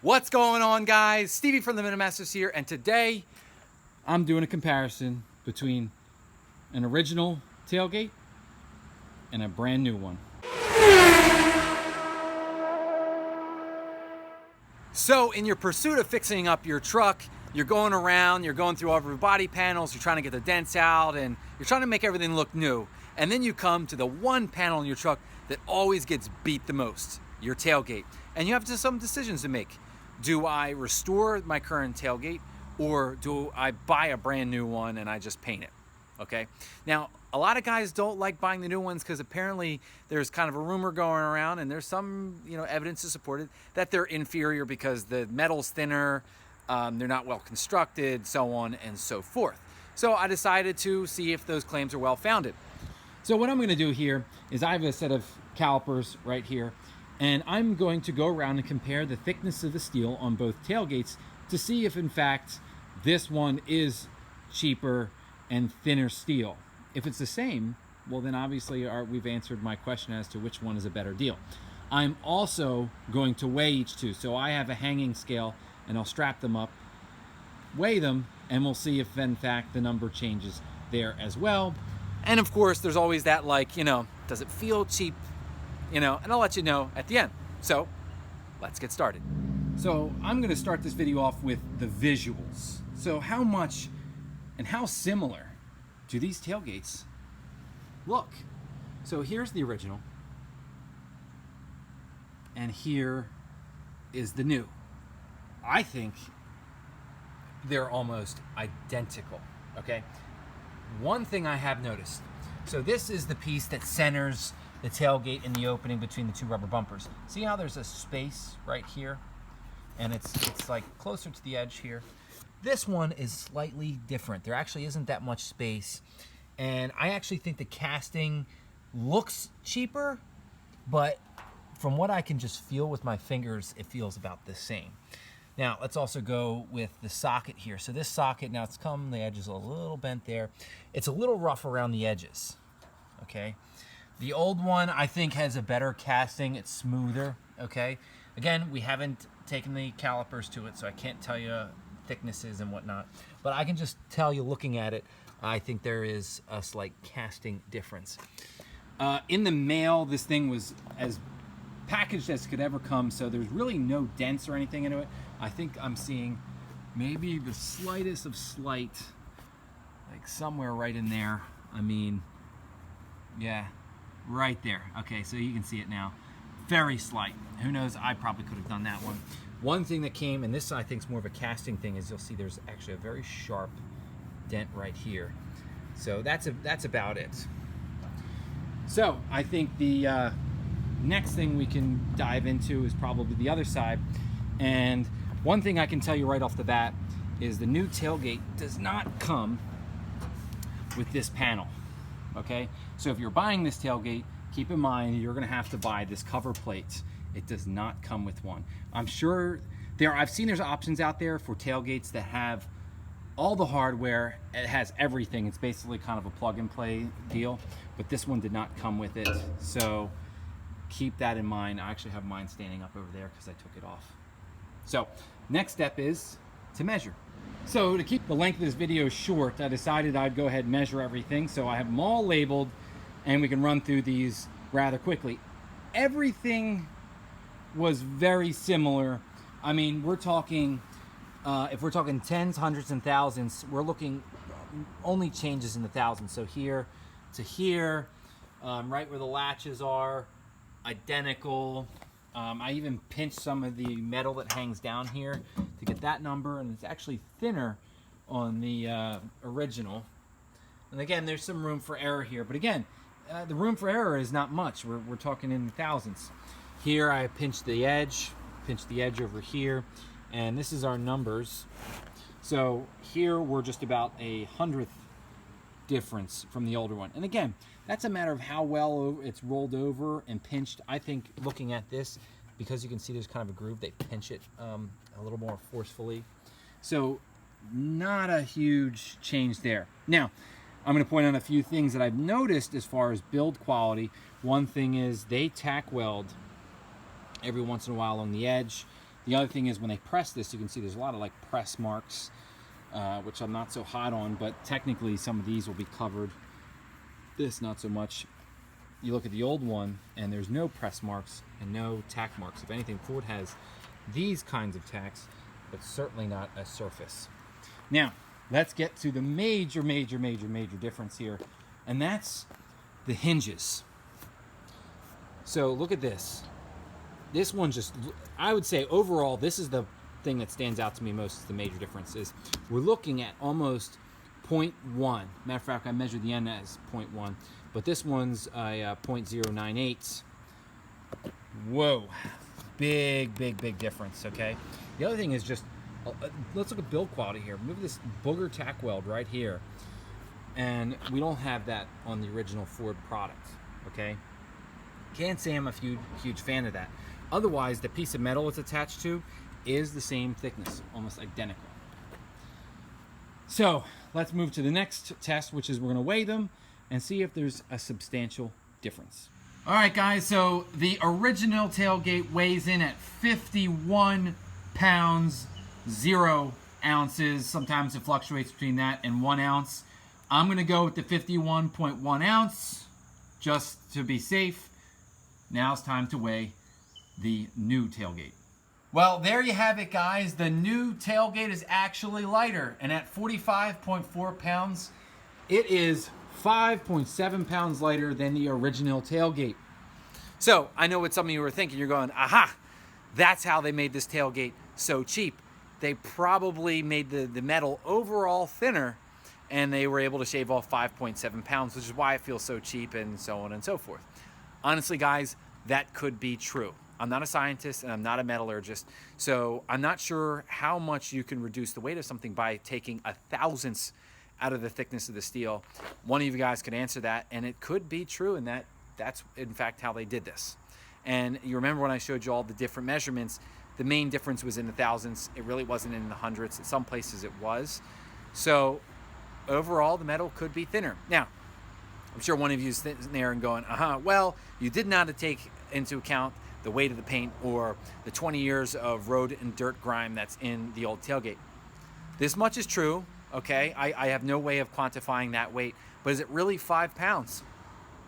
What's going on, guys? Stevie from the Minimasters here, and today I'm doing a comparison between an original tailgate and a brand new one. So in your pursuit of fixing up your truck, you're going around, you're going through all of your body panels, you're trying to get the dents out, and you're trying to make everything look new. And then you come to the one panel in your truck that always gets beat the most, your tailgate. And you have some decisions to make. Do I restore my current tailgate, or do I buy a brand new one and I just paint it? Okay. Now, a lot of guys don't like buying the new ones because apparently there's kind of a rumor going around, and there's some evidence to support it, that they're inferior because the metal's thinner, they're not well constructed, so on and so forth. So I decided to see if those claims are well founded. So what I'm going to do here is I have a set of calipers right here, and I'm going to go around and compare the thickness of the steel on both tailgates to see if in fact this one is cheaper and thinner steel. If it's the same, well then obviously we've answered my question as to which one is a better deal. I'm also going to weigh each two. So I have a hanging scale and I'll strap them up, weigh them, and we'll see if in fact the number changes there as well. And of course there's always that does it feel cheap? And I'll let you know at the end. So let's get started. So I'm going to start this video off with the visuals. So how much and how similar do these tailgates look? So here's the original, and here is the new. I think they're almost identical, okay? One thing I have noticed, so this is the piece that centers the tailgate in the opening between the two rubber bumpers. See how there's a space right here? And it's like closer to the edge here. This one is slightly different. There actually isn't that much space. And I actually think the casting looks cheaper, but from what I can just feel with my fingers, it feels about the same. Now, let's also go with the socket here. So this socket, now the edge is a little bent there. It's a little rough around the edges, okay? The old one, I think, has a better casting. It's smoother, okay? Again, we haven't taken the calipers to it, so I can't tell you thicknesses and whatnot. But I can just tell you, looking at it, I think there is a slight casting difference. In the mail, this thing was as packaged as could ever come, so there's really no dents or anything into it. I think I'm seeing maybe the slightest of slight, like somewhere right in there. I mean, yeah, right there. Okay, so you can see it now. Very slight. Who knows? I probably could have done that one. One thing that came, and this I think is more of a casting thing, is you'll see there's actually a very sharp dent right here. So that's about it. So I think the next thing we can dive into is probably the other side. And one thing I can tell you right off the bat is the new tailgate does not come with this panel. Okay, so if you're buying this tailgate, keep in mind you're going to have to buy this cover plate. It does not come with one. I'm sure I've seen there's options out there for tailgates that have all the hardware. It has everything. It's basically kind of a plug and play deal, but this one did not come with it. So keep that in mind. I actually have mine standing up over there because I took it off. So next step is to measure. So to keep the length of this video short, I decided I'd go ahead and measure everything. So I have them all labeled and we can run through these rather quickly. Everything was very similar. I mean, we're talking, if we're talking tens, hundreds, and thousands, we're looking only changes in the thousands. So here to here, right where the latches are, identical. I even pinched some of the metal that hangs down here to get that number, and it's actually thinner on the original. And again, there's some room for error here, but again, the room for error is not much. We're talking in the thousands. Here I pinched the edge over here, and this is our numbers. So here we're just about a 100th difference from the older one. And again, that's a matter of how well it's rolled over and pinched. I think looking at this, because you can see there's kind of a groove, they pinch it a little more forcefully. So not a huge change there. Now, I'm going to point out a few things that I've noticed as far as build quality. One thing is they tack weld every once in a while on the edge. The other thing is when they press this, you can see there's a lot of like press marks, which I'm not so hot on, but technically some of these will be covered. This not so much. You look at the old one and there's no press marks and no tack marks. If anything, Ford has these kinds of tacks, but certainly not a surface. Now, let's get to the major difference here, and that's the hinges. So look at this. This one just, I would say overall, this is the thing that stands out to me most is the major difference is we're looking at almost 0.1. Matter of fact, I measured the end as 0.1, but this one's a 0.098. Whoa, big difference, okay? The other thing is just, let's look at build quality here. Look at this booger tack weld right here. And we don't have that on the original Ford product, okay? Can't say I'm a huge fan of that. Otherwise, the piece of metal it's attached to is the same thickness, almost identical. So let's move to the next test, which is we're gonna weigh them and see if there's a substantial difference. All right, guys, so the original tailgate weighs in at 51 pounds, 0 ounces. Sometimes it fluctuates between that and 1 ounce. I'm gonna go with the 51.1 ounce, just to be safe. Now it's time to weigh the new tailgate. Well, there you have it, guys. The new tailgate is actually lighter, and at 45.4 pounds, it is 5.7 pounds lighter than the original tailgate. So I know what some of you were thinking. You're going, aha, that's how they made this tailgate so cheap. They probably made the metal overall thinner, and they were able to shave off 5.7 pounds, which is why it feels so cheap and so on and so forth. Honestly, guys, that could be true. I'm not a scientist and I'm not a metallurgist, so I'm not sure how much you can reduce the weight of something by taking 1/1000th out of the thickness of the steel. One of you guys could answer that, and it could be true, and that's in fact how they did this. And you remember when I showed you all the different measurements, the main difference was in the thousandths. It really wasn't in the hundredths. In some places it was. So overall, the metal could be thinner. Now, I'm sure one of you is sitting there and going, well, you did not take into account the weight of the paint or the 20 years of road and dirt grime that's in the old tailgate. This much is true, okay? I have no way of quantifying that weight, but is it really 5 pounds?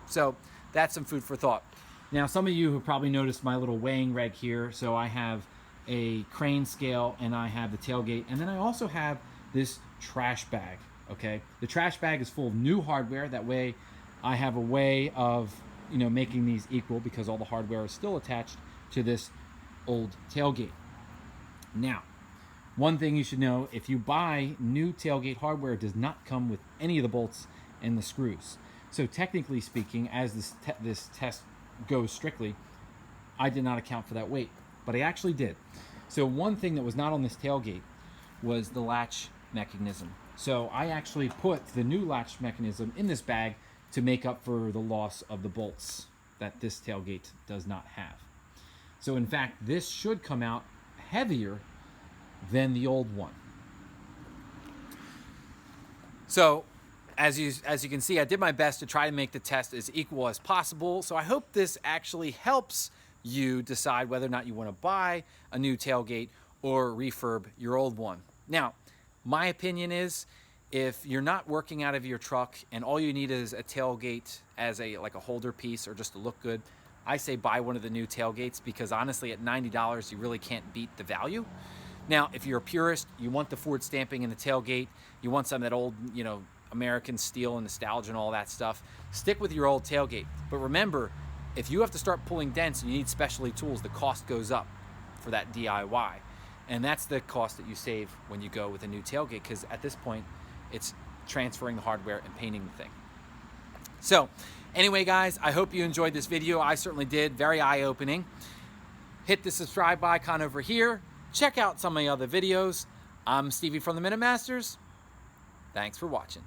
So that's some food for thought. Now, some of you have probably noticed my little weighing reg here. So I have a crane scale and I have the tailgate, and then I also have this trash bag, okay? The trash bag is full of new hardware. That way I have a way of making these equal because all the hardware is still attached to this old tailgate. Now, one thing you should know, if you buy new tailgate hardware, it does not come with any of the bolts and the screws. So technically speaking, as this test goes strictly, I did not account for that weight, but I actually did. So one thing that was not on this tailgate was the latch mechanism. So I actually put the new latch mechanism in this bag to make up for the loss of the bolts that this tailgate does not have. So in fact, this should come out heavier than the old one. So as you can see, I did my best to try to make the test as equal as possible. So I hope this actually helps you decide whether or not you want to buy a new tailgate or refurb your old one. Now, my opinion is, if you're not working out of your truck and all you need is a tailgate as like a holder piece or just to look good, I say buy one of the new tailgates, because honestly at $90 you really can't beat the value. Now, if you're a purist, you want the Ford stamping in the tailgate, you want some of that old, American steel and nostalgia and all that stuff, stick with your old tailgate. But remember, if you have to start pulling dents and you need specialty tools, the cost goes up for that DIY. And that's the cost that you save when you go with a new tailgate, because at this point, it's transferring the hardware and painting the thing. So anyway, guys, I hope you enjoyed this video. I certainly did. Very eye-opening. Hit the subscribe icon over here. Check out some of my other videos. I'm Stevie from the Minute Masters. Thanks for watching.